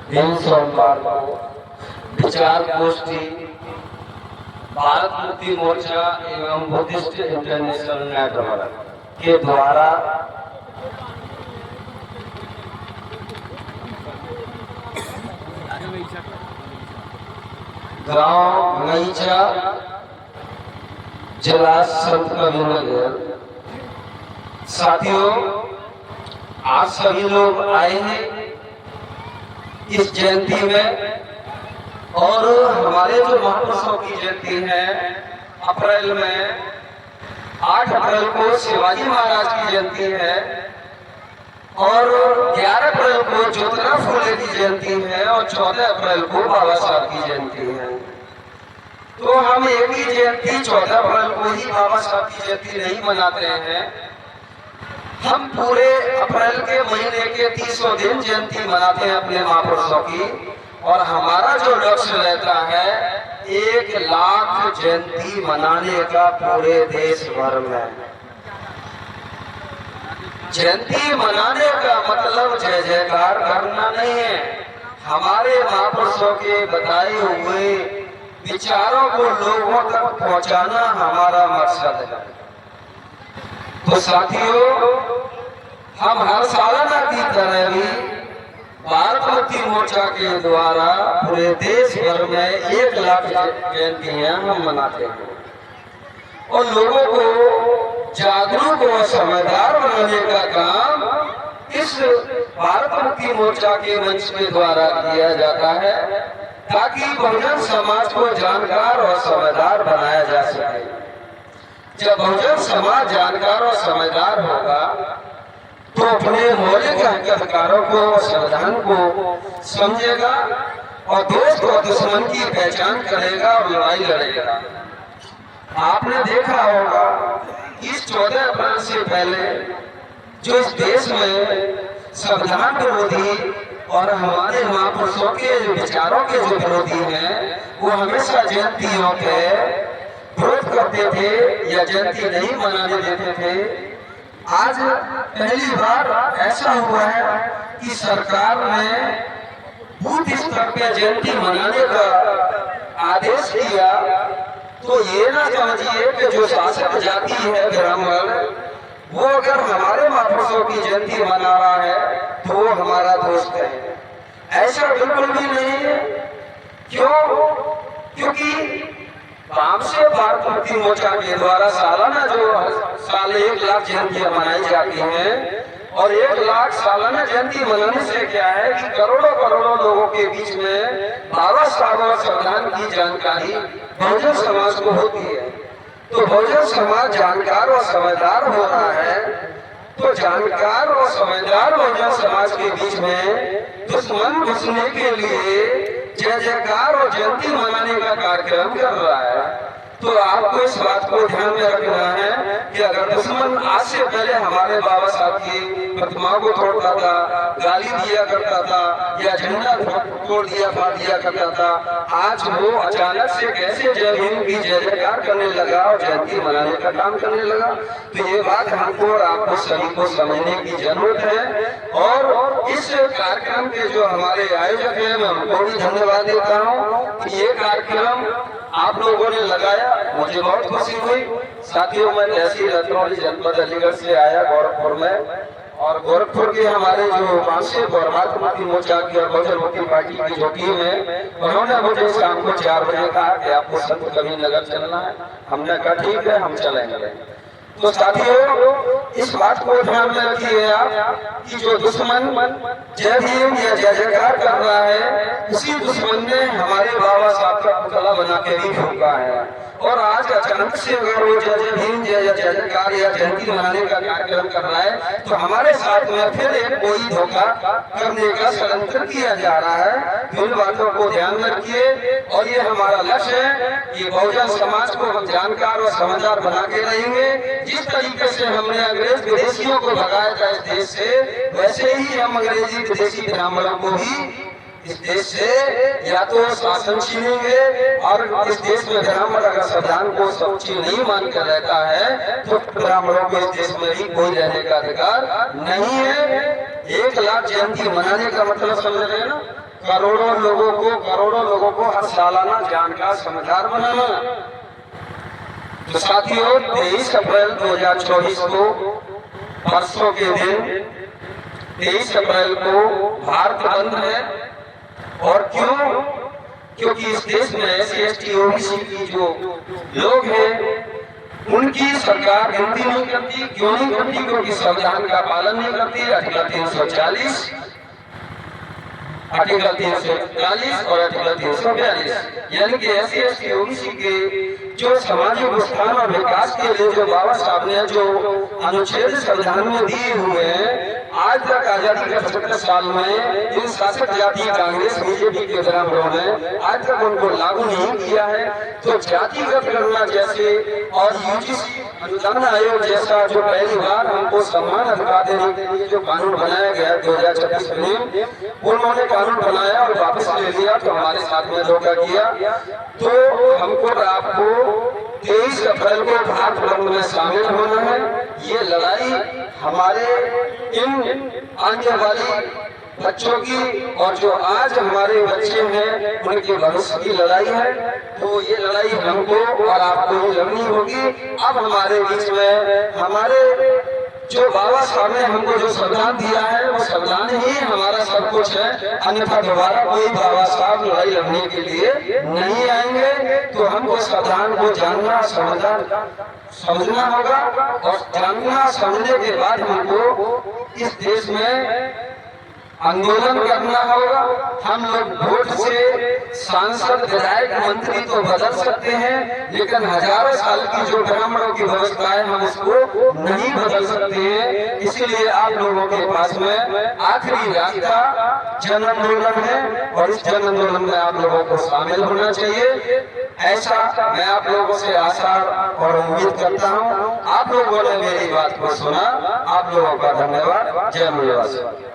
दिन सोमवार को विचार गोष्ठी भारत मुक्ति मोर्चा एवं बुद्धिस्ट इंटरनेशनल नेटवर्क के द्वारा गांव मईचा जिला संत कबीरनगर। साथियों, आज सभी लोग आए हैं इस जयंती में, और हमारे जो महापुरुषों की जयंती है अप्रैल में 8 अप्रैल को शिवाजी महाराज की जयंती है और 11 अप्रैल को ज्योतिराव फुले की जयंती है और 14 अप्रैल को बाबा साहब की जयंती है। तो हम एक ही जयंती 14 अप्रैल को ही बाबा साहब की जयंती नहीं मनाते हैं, हम पूरे अप्रैल के महीने के 30 दिन जयंती मनाते हैं अपने महापुरुषों की। और हमारा जो लक्ष्य रहता है 1 लाख जयंती मनाने का पूरे देश भर में। जयंती मनाने का मतलब जय जयकार करना नहीं है, हमारे महापुरुषों के बताए हुए विचारों को लोगों तक पहुंचाना हमारा मकसद है। तो साथियों, हम हर सालाना की तरह भी भारत मुक्ति मोर्चा के द्वारा पूरे देश भर में 1 लाख जयंतियां हम मनाते हैं और लोगों को जागरूक और समझदार बनाने का काम इस भारत मुक्ति मोर्चा के मंच के द्वारा किया जाता है, ताकि बहुजन समाज को जानकार और समझदार बनाया जा सके। जब बहुजन समाज जानकार और समझदार होगा तो अपने मौलिक अधिकारों को, संविधान को समझेगा और दोस्त और दुश्मन की पहचान करेगा और लड़ाई लड़ेगा। आपने देखा होगा इस 14 अप्रैल से पहले जो इस देश में संविधान विरोधी और हमारे महापुरुषों के विचारों के जो विरोधी हैं, वो हमेशा जयंतियों के विरोध करते थे या जयंती नहीं मनाने देते थे। आज पहली बार ऐसा हुआ है कि सरकार ने बूथ स्तर पर जयंती मनाने का आदेश दिया। तो ये ना समझिए कि जो शासक जाति है ब्राह्मण, वो अगर हमारे महापुरुषों की जयंती मना रहा है तो वो हमारा दोस्त है, ऐसा बिल्कुल भी नहीं है। क्यों? क्योंकि काम से भारत मुक्ति मोर्चा के द्वारा सालाना जो साल 1 लाख जयंतियां मनाई जाती हैं, और 1 लाख सालाना जयंती मनाने से क्या है कि करोड़ों करोड़ों लोगों के बीच में बाबा साहब और संविधान की जानकारी बहुजन समाज को होती है। तो बहुजन समाज जानकार और समझदार हो रहा है, तो जानकार और समझदार बहुजन समाज के बीच में दुश्मन घुसने के लिए जय जयकार और जयंती मनाने का कार्यक्रम कर रहा है। तो आपको इस बात को ध्यान में रखना है कि अगर दुश्मन आज से पहले हमारे बाबा साहब की प्रतिमाओं को तोड़ता था, गाली दिया करता था या झंडा तोड़ दिया फाड़ दिया करता था, आज वो अचानक से कैसे जय भीम की जय जयकार करने लगा और जयंती मनाने का काम करने लगा। तो ये बात हमको और आपको सभी को समझने की जरूरत है। और इस कार्यक्रम के जो हमारे आयोजक हैं, मैं उनको भी धन्यवाद देता हूँ कि ये कार्यक्रम आप लोगों ने लगाया, मुझे बहुत खुशी हुई। साथियों, मैं तहसील रतनौली जनपद अलीगढ़ से आया गोरखपुर में, और गोरखपुर के हमारे जो कांसेप और भारत मुक्ति मोर्चा की और बहुजन मुक्ति पार्टी की जो टीम है, उन्होंने मुझे शाम को 4 बजे कहा कि आपको संत कबीरनगर चलना है। हमने कहा ठीक है, हम चलेंगे। तो साथियों, इस बात को ध्यान में रखिए आप कि जो दुश्मन जय भीम या जय जयकार कर रहा है, उसी दुश्मन ने हमारे बाबा साहब का पुतला बना के भी फूंका है। और आज अचानक से अगर वो जय जय भीम जय जयकार या जयंती मनाने का कार्यक्रम कर रहा है, तो हमारे साथ में फिर एक कोई धोखा करने का षड्यंत्र किया जा रहा है। तो इन बातों को ध्यान में रखिए, और ये हमारा लक्ष्य है कि बहुजन समाज को हम जानकार और समझदार बना के रहेंगे। जिस तरीके से हमने अंग्रेज विदेशियों को भगाया था इस देश से, वैसे ही हम अंग्रेजी विदेशी ब्राह्मणों को भी इस देश से या तो शासन छीनेंगे, और इस देश में ब्राह्मण अगर संविधान को सच्ची नहीं मान कर रहता है तो ब्राह्मणों को इस देश में भी कोई रहने का अधिकार नहीं है। 1 लाख जयंती मनाने का मतलब समझ रहे हैं ना, करोड़ों लोगों को हर सालाना जानकार समझदार बनाना। तो साथियों, 23 अप्रैल 2024 को परसों के दिन 23 अप्रैल को भारत बंद है। और क्यों? क्योंकि इस देश में SC/ST OBC की जो लोग हैं उनकी सरकार गिनती नहीं करती। क्यों नहीं करती? क्योंकि संविधान का पालन नहीं करती। आर्टिकल 340, आर्टिकल 341 और आर्टिकल 342, यानी कि SC/ST OBC के जो सामाजिक उत्थान और विकास के लिए जो बाबा साहब ने जो अनुच्छेद संविधान में दिए हुए हैं, आज तक आजादी के 75 साल में इन शासक जाति कांग्रेस BJP के बराबरों ने आज तक उनको लागू नहीं किया है। तो जातिगत गणना जैसे और UGC अनुदान आयोग जैसा जो पहली बार हमको सम्मान अधिकार देने के लिए जो कानून बनाया गया 2026 में, उन्होंने कानून बनाया और वापस ले लिया। तो हमारे साथ में धोखा किया। तो हमको आपको 23 अप्रैल को भारत बंद में शामिल होना है। ये लड़ाई हमारे इन आने वाली बच्चों की और जो आज हमारे बच्चे हैं उनके भविष्य की लड़ाई है। तो ये लड़ाई हमको और आपको ही लड़नी होगी। अब हमारे बीच में हमारे जो बाबा साहब ने हमको जो संविधान दिया है वो संविधान ही हमारा सब कुछ है। अन्यथा दोबारा कोई बाबा साहब लड़ाई लड़ने के लिए नहीं आएंगे। तो हमको संविधान को जानना समझना होगा और जानना समझने के बाद हमको इस देश में आंदोलन करना होगा। हम लोग वोट से सांसद, विधायक, मंत्री तो बदल सकते हैं, लेकिन हजारों साल की जो ब्राह्मणों की व्यवस्था है हम उसको नहीं बदल सकते हैं। इसीलिए आप लोगों के पास में आखिरी रास्ता जन आंदोलन है और इस जन आंदोलन में आप लोगों को शामिल होना चाहिए। ऐसा मैं आप लोगों से आशा और उम्मीद करता हूँ। आप लोगों ने मेरी बात को सुना। आप लोगों का धन्यवाद। जय मूल्यवासी।